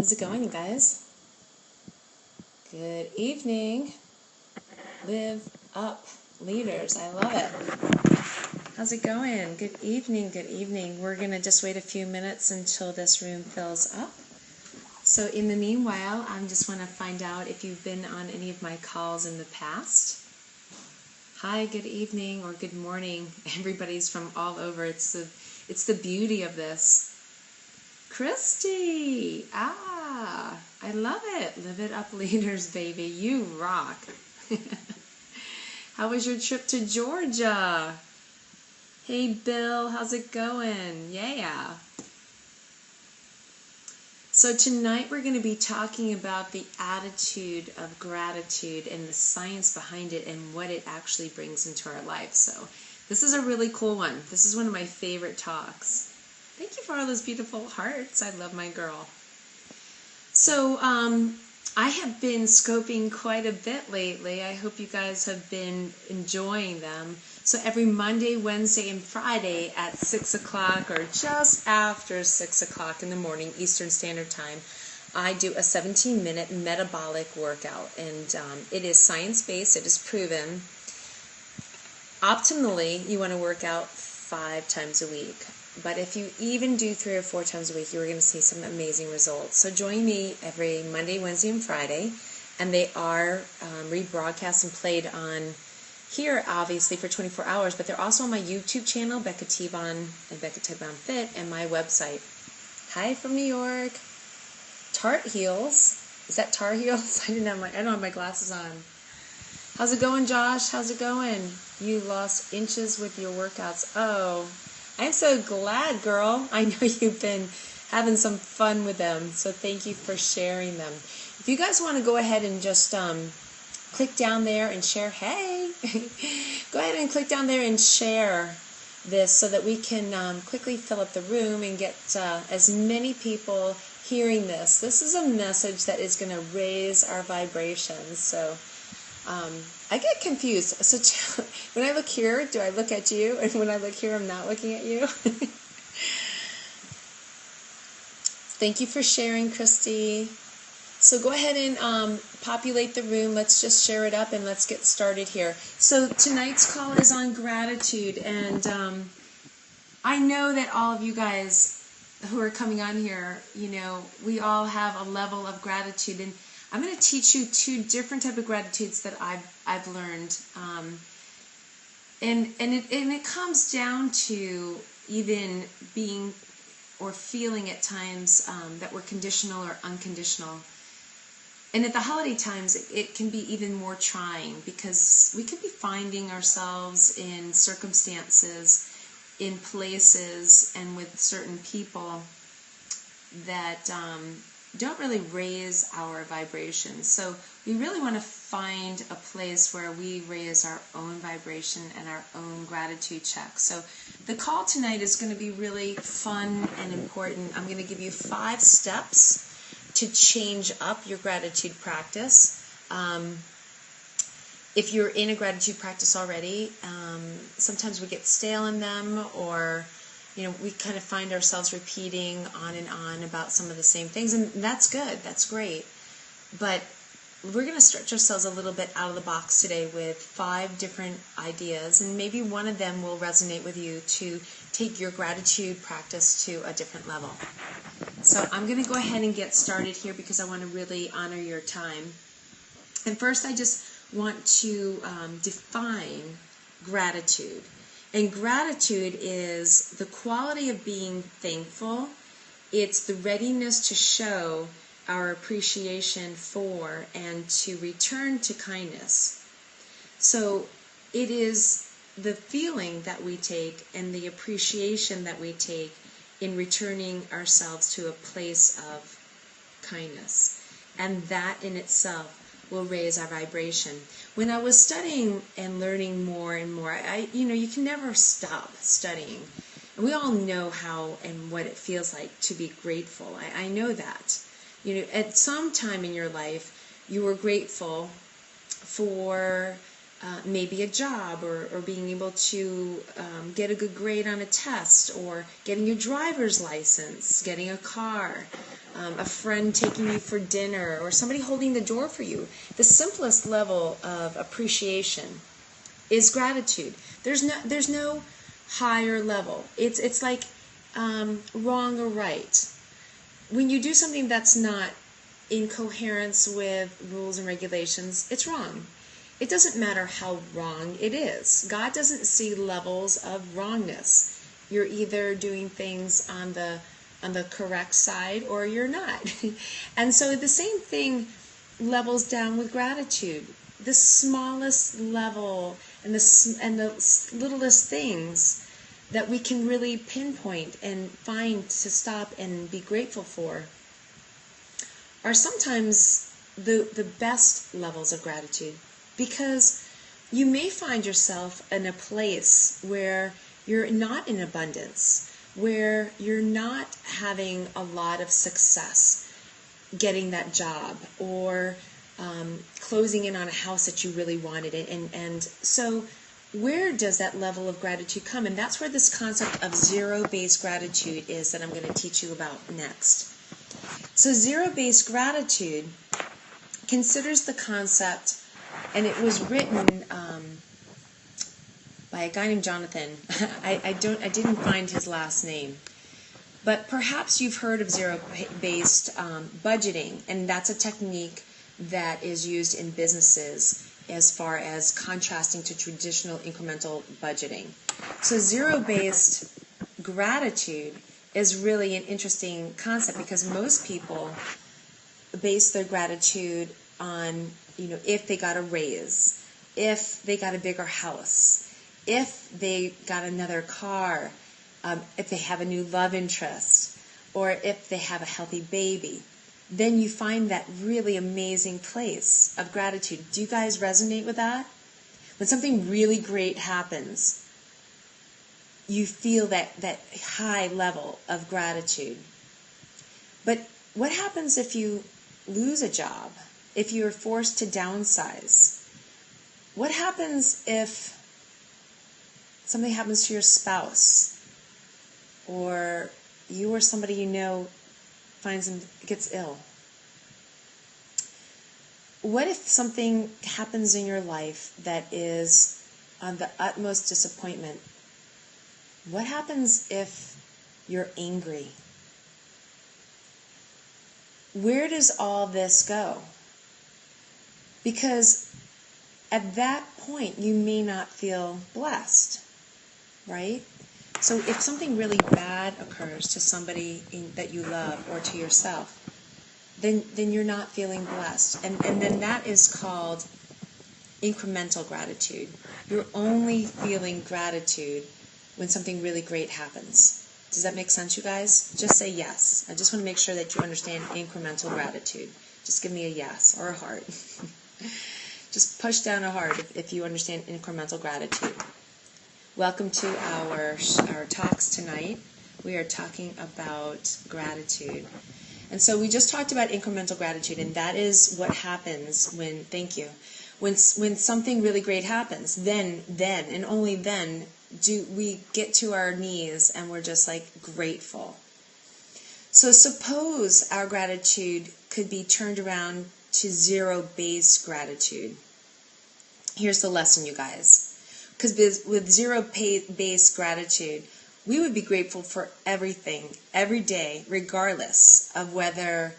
How's it going, you guys? Good evening. Live up, leaders. I love it. How's it going? Good evening, good evening. We're going to just wait a few minutes until this room fills up. So in the meanwhile, I just want to find out if you've been on any of my calls in the past. Hi, good evening or good morning. Everybody's from all over. It's the beauty of this. Christy! I love it. Live it up, leaders, baby. You rock. How was your trip to Georgia? Hey, Bill, how's it going? Yeah. So tonight we're going to be talking about the attitude of gratitude and the science behind it and what it actually brings into our life. So this is a really cool one. This is one of my favorite talks. Thank you for all those beautiful hearts. I love my girl. So I have been scoping quite a bit lately. I hope you guys have been enjoying them. So every Monday, Wednesday, and Friday at 6 o'clock or just after 6 o'clock in the morning, Eastern Standard Time, I do a 17-minute metabolic workout. And it is science-based. It is proven. Optimally, you want to work out 5 times a week. But if you even do 3 or 4 times a week, you're going to see some amazing results. So join me every Monday, Wednesday, and Friday. And they are rebroadcast and played on here, obviously, for 24 hours. But they're also on my YouTube channel, Becca T-Bon and Becca T-Bon Fit, and my website. Hi from New York. Tart Heels. Is that Tar Heels? I don't have my glasses on. How's it going, Josh? How's it going? You lost inches with your workouts. Oh, I'm so glad, girl. I know you've been having some fun with them, so thank you for sharing them. If you guys want to go ahead and just click down there and share, hey, go ahead and click down there and share this so that we can quickly fill up the room and get as many people hearing this. This is a message that is going to raise our vibrations, so I get confused. So when I look here, do I look at you? And when I look here, I'm not looking at you? Thank you for sharing, Christy. So go ahead and populate the room. Let's just share it up and let's get started here. So tonight's call is on gratitude. And I know that all of you guys who are coming on here, you know, we all have a level of gratitude. And I'm going to teach you 2 different type of gratitudes that I've learned, and it comes down to even being or feeling at times that we're conditional or unconditional. And at the holiday times, it can be even more trying because we could be finding ourselves in circumstances, in places, and with certain people that don't really raise our vibrations. So we really want to find a place where we raise our own vibration and our own gratitude check. So the call tonight is going to be really fun and important. I'm going to give you 5 steps to change up your gratitude practice. If you're in a gratitude practice already, sometimes we get stale in them, or we kind of find ourselves repeating on and on about some of the same things, and that's good, that's great. But we're going to stretch ourselves a little bit out of the box today with 5 different ideas, and maybe one of them will resonate with you to take your gratitude practice to a different level. So I'm going to go ahead and get started here because I want to really honor your time. And first, I just want to define gratitude. And gratitude is the quality of being thankful. It's the readiness to show our appreciation for and to return to kindness. So it is the feeling that we take and the appreciation that we take in returning ourselves to a place of kindness. And that in itself will raise our vibration. When I was studying and learning more and more, you can never stop studying. And we all know how and what it feels like to be grateful. I know that. At some time in your life, you were grateful for maybe a job, or being able to get a good grade on a test, or getting your driver's license, getting a car, a friend taking you for dinner, or somebody holding the door for you. The simplest level of appreciation is gratitude. There's no higher level. It's like wrong or right. When you do something that's not in coherence with rules and regulations, it's wrong. It doesn't matter how wrong it is. God doesn't see levels of wrongness. You're either doing things on the correct side or you're not. And so the same thing levels down with gratitude. The smallest level and the littlest things that we can really pinpoint and find to stop and be grateful for are sometimes the best levels of gratitude, because you may find yourself in a place where you're not in abundance, where you're not having a lot of success getting that job, or closing in on a house that you really wanted. And so where does that level of gratitude come? And that's where this concept of zero-based gratitude is that I'm going to teach you about next. So zero-based gratitude considers the concept, and it was written by a guy named Jonathan. I didn't find his last name, but perhaps you've heard of zero-based budgeting, and that's a technique that is used in businesses as far as contrasting to traditional incremental budgeting. So zero-based gratitude is really an interesting concept, because most people base their gratitude on, if they got a raise, if they got a bigger house, if they got another car, if they have a new love interest, or if they have a healthy baby. Then you find that really amazing place of gratitude. Do you guys resonate with that? When something really great happens, you feel that high level of gratitude. But what happens if you lose a job? If you're forced to downsize? What happens if something happens to your spouse? Or you or somebody you know gets ill? What if something happens in your life that is the utmost disappointment? What happens if you're angry? Where does all this go? Because at that point you may not feel blessed, right? So if something really bad occurs to somebody that you love, or to yourself, then you're not feeling blessed. And then that is called incremental gratitude. You're only feeling gratitude when something really great happens. Does that make sense, you guys? Just say yes. I just want to make sure that you understand incremental gratitude. Just give me a yes or a heart. Just push down a heart if you understand incremental gratitude. Welcome to our talks tonight. We are talking about gratitude. And so we just talked about incremental gratitude, and that is what happens when something really great happens. Then and only then do we get to our knees and we're just like grateful. So suppose our gratitude could be turned around to zero-based gratitude. Here's the lesson, you guys. Because with zero-based gratitude, we would be grateful for everything, every day, regardless of whether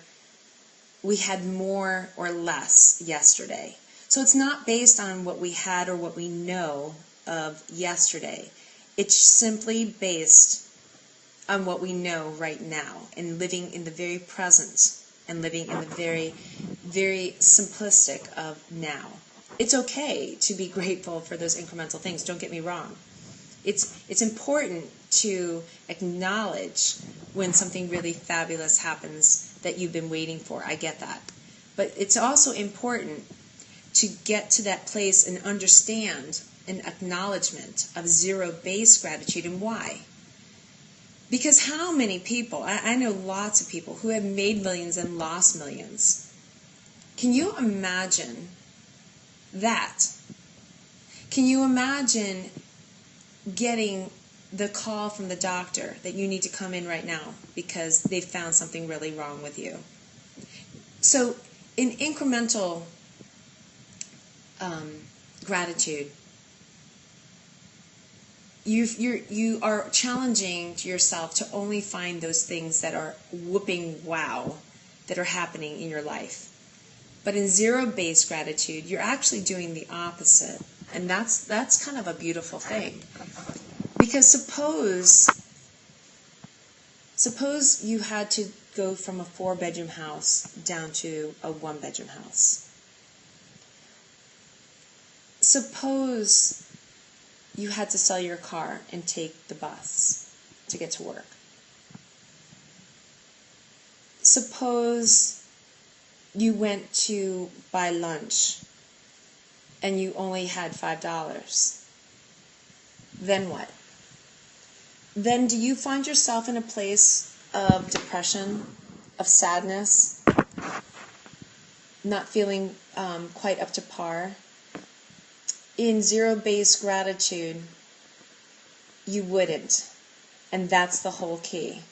we had more or less yesterday. So it's not based on what we had or what we know of yesterday. It's simply based on what we know right now, and living in the very present, and living in the very, very simplistic of now. It's okay to be grateful for those incremental things, don't get me wrong. It's important to acknowledge when something really fabulous happens that you've been waiting for. I get that. But it's also important to get to that place and understand an acknowledgement of zero-based gratitude. And why? Because how many people, I know lots of people who have made millions and lost millions. Can you imagine that? Can you imagine getting the call from the doctor that you need to come in right now because they found something really wrong with you? So in incremental gratitude, you are challenging yourself to only find those things that are whooping wow that are happening in your life. But in zero-based gratitude, you're actually doing the opposite. And that's kind of a beautiful thing. Because suppose you had to go from a 4-bedroom house down to a 1-bedroom house. Suppose you had to sell your car and take the bus to get to work. Suppose you went to buy lunch and you only had $5. Then what? Then do you find yourself in a place of depression, of sadness, not feeling quite up to par? In zero-based gratitude, you wouldn't. And that's the whole key.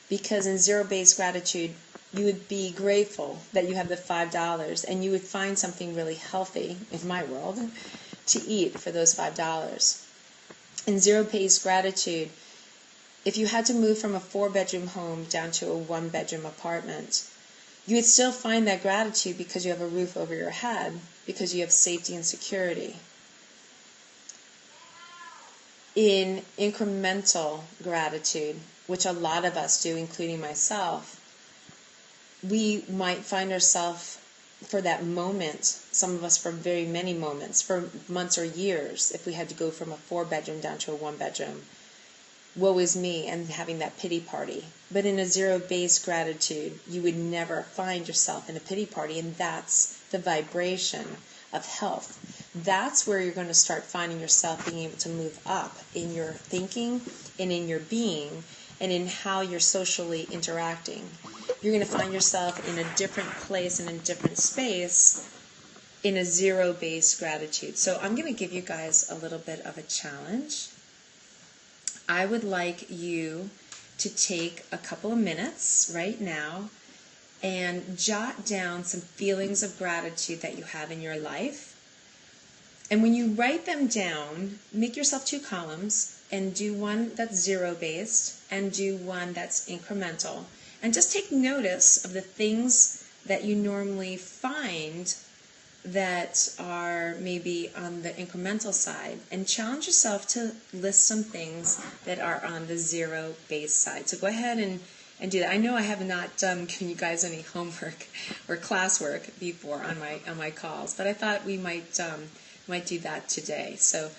Because in zero-based gratitude, you would be grateful that you have the $5 and you would find something really healthy, in my world, to eat for those $5. In zero-based gratitude, if you had to move from a 4-bedroom home down to a 1-bedroom apartment, you would still find that gratitude because you have a roof over your head, because you have safety and security. In incremental gratitude, which a lot of us do, including myself, we might find ourselves for that moment, some of us for very many moments, for months or years, if we had to go from a 4-bedroom down to a 1-bedroom, woe is me, and having that pity party. But in a zero-based gratitude, you would never find yourself in a pity party, and that's the vibration of health. That's where you're going to start finding yourself being able to move up in your thinking and in your being and in how you're socially interacting. You're going to find yourself in a different place and in a different space in a zero-based gratitude. So I'm going to give you guys a little bit of a challenge. I would like you to take a couple of minutes right now and jot down some feelings of gratitude that you have in your life. And when you write them down, make yourself 2 columns and do one that's zero-based and do one that's incremental. And just take notice of the things that you normally find that are maybe on the incremental side, and challenge yourself to list some things that are on the zero-based side. So go ahead and do that. I know I have not given you guys any homework or classwork before on my calls, but I thought we might do that today. So,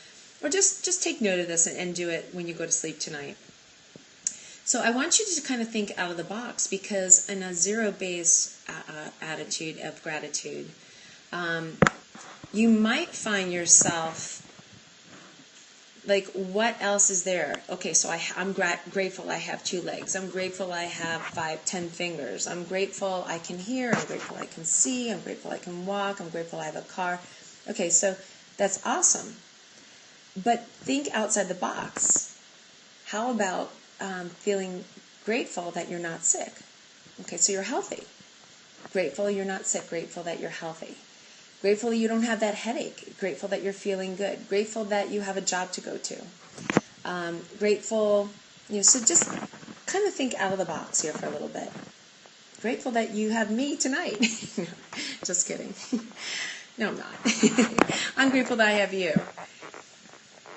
or just take note of this and do it when you go to sleep tonight. So I want you to kind of think out of the box, because in a zero-based attitude of gratitude, you might find yourself like, what else is there? Okay, so I'm grateful I have 2 legs. I'm grateful I have 10 fingers. I'm grateful I can hear. I'm grateful I can see. I'm grateful I can walk. I'm grateful I have a car. Okay, so that's awesome. But think outside the box. How about feeling grateful that you're not sick? Okay, so you're healthy. Grateful you're not sick. Grateful that you're healthy. Grateful you don't have that headache. Grateful that you're feeling good. Grateful that you have a job to go to. Grateful, so just kind of think out of the box here for a little bit. Grateful that you have me tonight. Just kidding. No, I'm not. I'm grateful that I have you.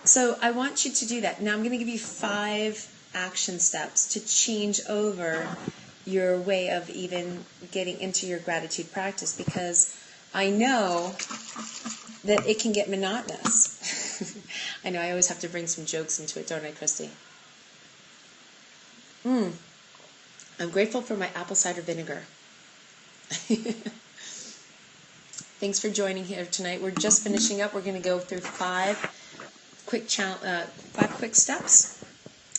So I want you to do that. Now I'm going to give you 5 action steps to change over your way of even getting into your gratitude practice, because I know that it can get monotonous. I know I always have to bring some jokes into it, don't I, Christy? I'm grateful for my apple cider vinegar. Thanks for joining here tonight. We're just finishing up. We're going to go through 5 quick steps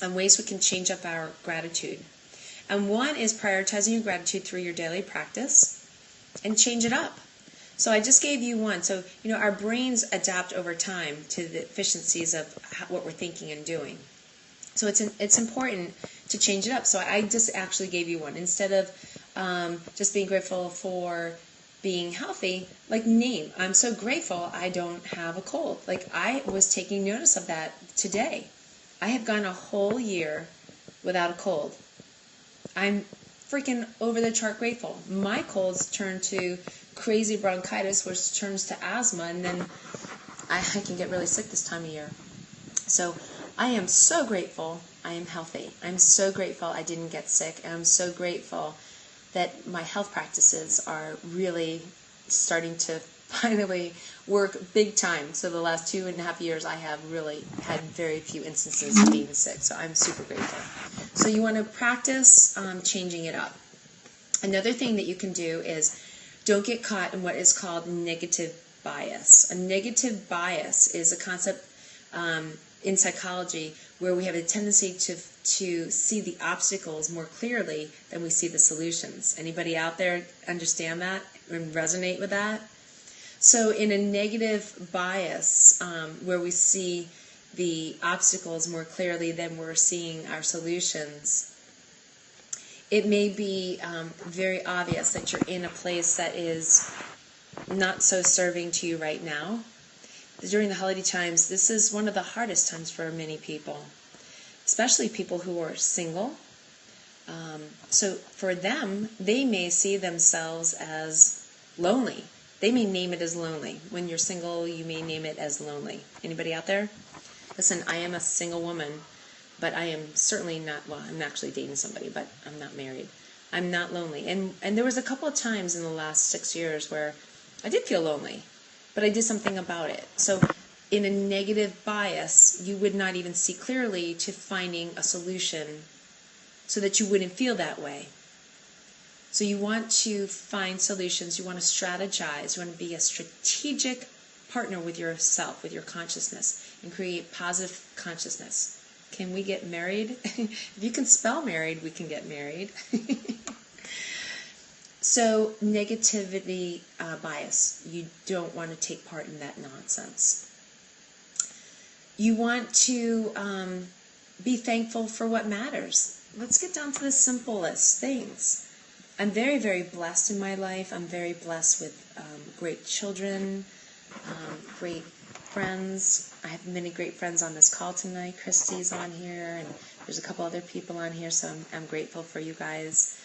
on ways we can change up our gratitude. And one is prioritizing your gratitude through your daily practice and change it up. So I just gave you one. So, our brains adapt over time to the efficiencies of what we're thinking and doing. So it's important to change it up. So I just actually gave you one. Instead of just being grateful for being healthy, like name, I'm so grateful I don't have a cold. Like I was taking notice of that today. I have gone a whole year without a cold. I'm freaking over the chart grateful. My colds turn to crazy bronchitis, which turns to asthma, and then I can get really sick this time of year. So I am so grateful I am healthy. I'm so grateful I didn't get sick, and I'm so grateful that my health practices are really starting to finally work big time. So the last 2.5 years I have really had very few instances of being sick, so I'm super grateful. So you want to practice changing it up. Another thing that you can do is don't get caught in what is called negative bias. A negative bias is a concept in psychology where we have a tendency to see the obstacles more clearly than we see the solutions. Anybody out there understand that and resonate with that? So in a negative bias where we see the obstacles more clearly than we're seeing our solutions, it may be very obvious that you're in a place that is not so serving to you right now. During the holiday times, this is one of the hardest times for many people, especially people who are single. So for them, they may see themselves as lonely. They may name it as lonely. When you're single, you may name it as lonely. Anybody out there? Listen, I am a single woman, but I am certainly not, well, I'm actually dating somebody, but I'm not married. I'm not lonely. And there was a couple of times in the last 6 years where I did feel lonely, but I did something about it. So in a negative bias, you would not even see clearly to finding a solution so that you wouldn't feel that way. So you want to find solutions, you want to strategize, you want to be a strategic partner with yourself, with your consciousness, and create positive consciousness. Can we get married? If you can spell married, we can get married. So negativity bias, you don't want to take part in that nonsense. You want to be thankful for what matters. Let's get down to the simplest things. I'm very, very blessed in my life. I'm very blessed with great children, great friends. I have many great friends on this call tonight. Christy's on here, and there's a couple other people on here, so I'm grateful for you guys.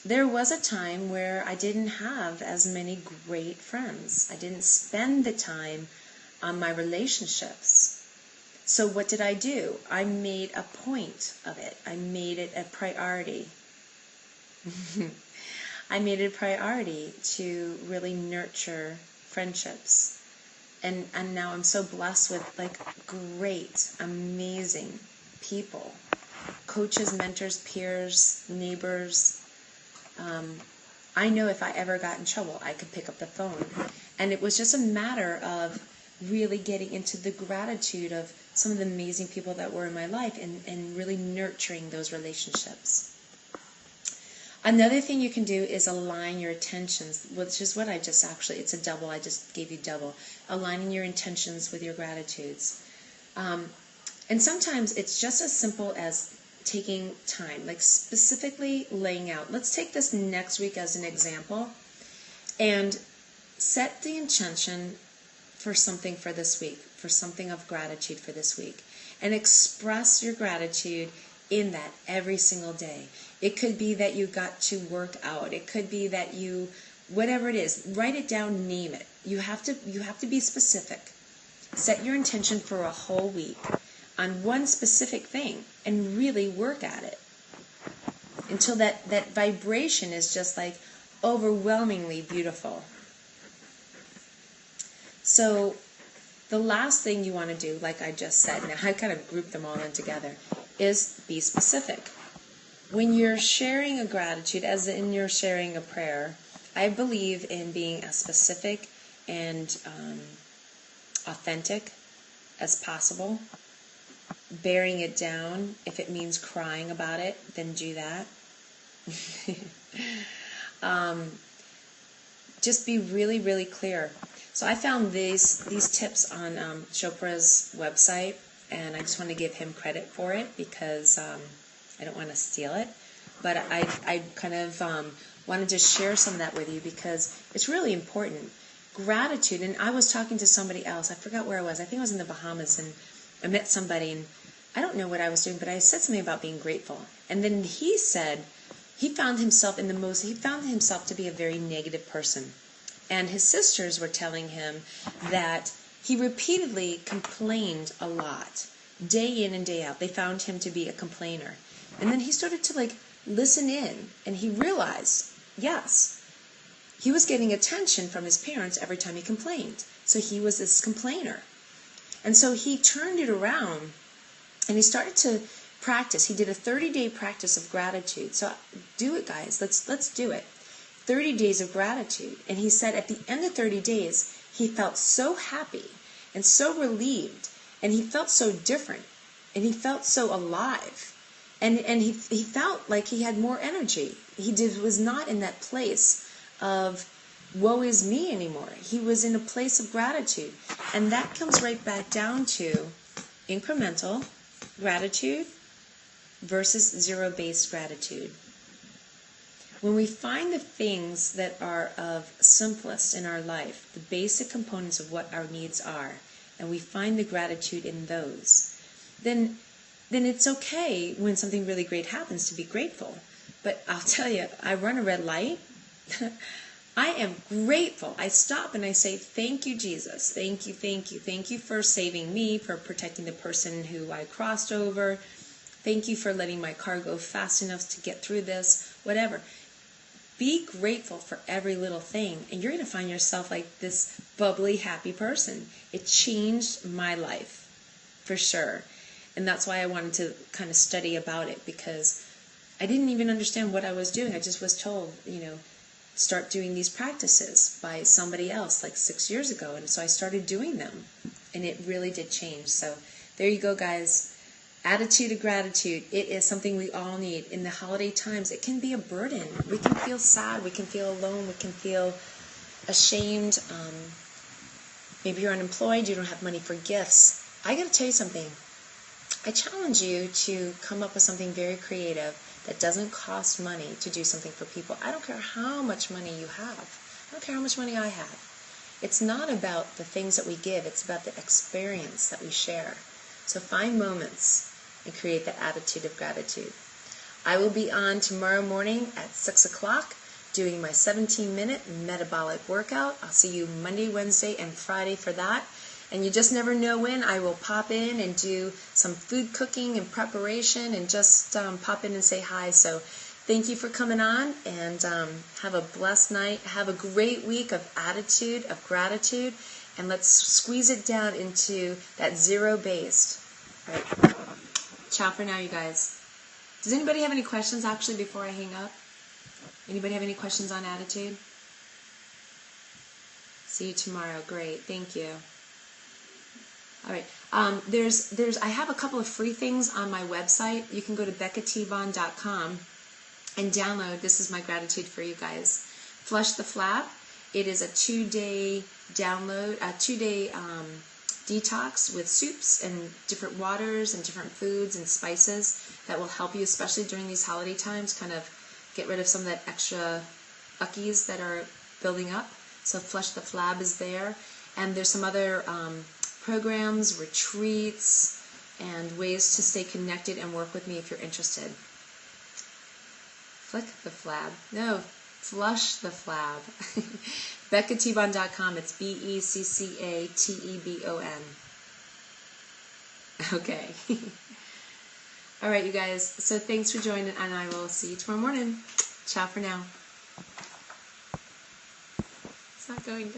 There was a time where I didn't have as many great friends. I didn't spend the time on my relationships. So what did I do? I made a point of it. I made it a priority. I made it a priority to really nurture friendships. And now I'm so blessed with like great, amazing people. Coaches, mentors, peers, neighbors. I know if I ever got in trouble, I could pick up the phone. And it was just a matter of really getting into the gratitude of some of the amazing people that were in my life and really nurturing those relationships. Another thing you can do is align your intentions, which is what I just actually, it's a double, I just gave you double. Aligning your intentions with your gratitudes. And sometimes it's just as simple as taking time, like specifically laying out. Let's take this next week as an example and set the intention for something for this week, for something of gratitude for this week, and express your gratitude in that every single day. It could be that you got to work out. It could be that you, whatever it is, write it down, name it. You have to be specific. Set your intention for a whole week on one specific thing and really work at it until that vibration is just like overwhelmingly beautiful. So the last thing you want to do, like I just said, now I kind of grouped them all in together, is be specific. When you're sharing a gratitude, as in you're sharing a prayer, I believe in being as specific and authentic as possible. Bearing it down, if it means crying about it, then do that. just be really, really clear. So I found these tips on Chopra's website, and I just want to give him credit for it because I don't want to steal it. But I kind of wanted to share some of that with you because it's really important. Gratitude, and I was talking to somebody else, I forgot where I was, I think I was in the Bahamas, and I met somebody, and I don't know what I was doing, but I said something about being grateful. And then he said he found himself to be a very negative person. And his sisters were telling him that he repeatedly complained a lot, day in and day out. They found him to be a complainer. And then he started to listen in, and he realized, yes, he was getting attention from his parents every time he complained. So he was this complainer. And so he turned it around, and he started to practice. He did a 30-day practice of gratitude. So do it, guys. Let's do it. 30 days of gratitude. And he said at the end of 30 days, he felt so happy and so relieved, and he felt so different, and he felt so alive. And he felt like he had more energy. He was not in that place of woe is me anymore. He was in a place of gratitude. And that comes right back down to incremental gratitude versus zero-based gratitude. When we find the things that are of simplest in our life, the basic components of what our needs are, and we find the gratitude in those, then it's okay when something really great happens to be grateful. But I'll tell you, I run a red light. I am grateful. I stop and I say, thank you, Jesus. Thank you, thank you. Thank you for saving me, for protecting the person who I crossed over. Thank you for letting my car go fast enough to get through this, whatever. Be grateful for every little thing, and you're going to find yourself like this bubbly, happy person. It changed my life, for sure. And that's why I wanted to kind of study about it, because I didn't even understand what I was doing. I just was told, start doing these practices by somebody else like 6 years ago. And so I started doing them, and it really did change. So there you go, guys. Attitude of gratitude. It is something we all need. In the holiday times, it can be a burden. We can feel sad. We can feel alone. We can feel ashamed. Maybe you're unemployed. You don't have money for gifts. I got to tell you something. I challenge you to come up with something very creative that doesn't cost money to do something for people. I don't care how much money you have. I don't care how much money I have. It's not about the things that we give. It's about the experience that we share. So find moments and create that attitude of gratitude. I will be on tomorrow morning at 6 o'clock doing my 17-minute metabolic workout. I'll see you Monday, Wednesday, and Friday for that. And you just never know when I will pop in and do some food cooking and preparation, and just pop in and say hi. So thank you for coming on, and have a blessed night. Have a great week of attitude, of gratitude, and let's squeeze it down into that zero-based. Right. Ciao for now, you guys. Does anybody have any questions, actually, before I hang up? Anybody have any questions on attitude? See you tomorrow. Great. Thank you. All right. I have a couple of free things on my website. You can go to BeccaTbon.com and download. This is my gratitude for you guys. Flush the Flap. It is a 2-day download, a 2-day detox with soups and different waters and different foods and spices that will help you, especially during these holiday times, kind of get rid of some of that extra uckies that are building up. So Flush the Flab is there. And there's some other programs, retreats, and ways to stay connected and work with me if you're interested. Flick the Flab. No, Flush the Flab. BeccaTbon.com. It's BeccaTebon. Okay. All right, you guys. So thanks for joining, and I will see you tomorrow morning. Ciao for now. It's not going down.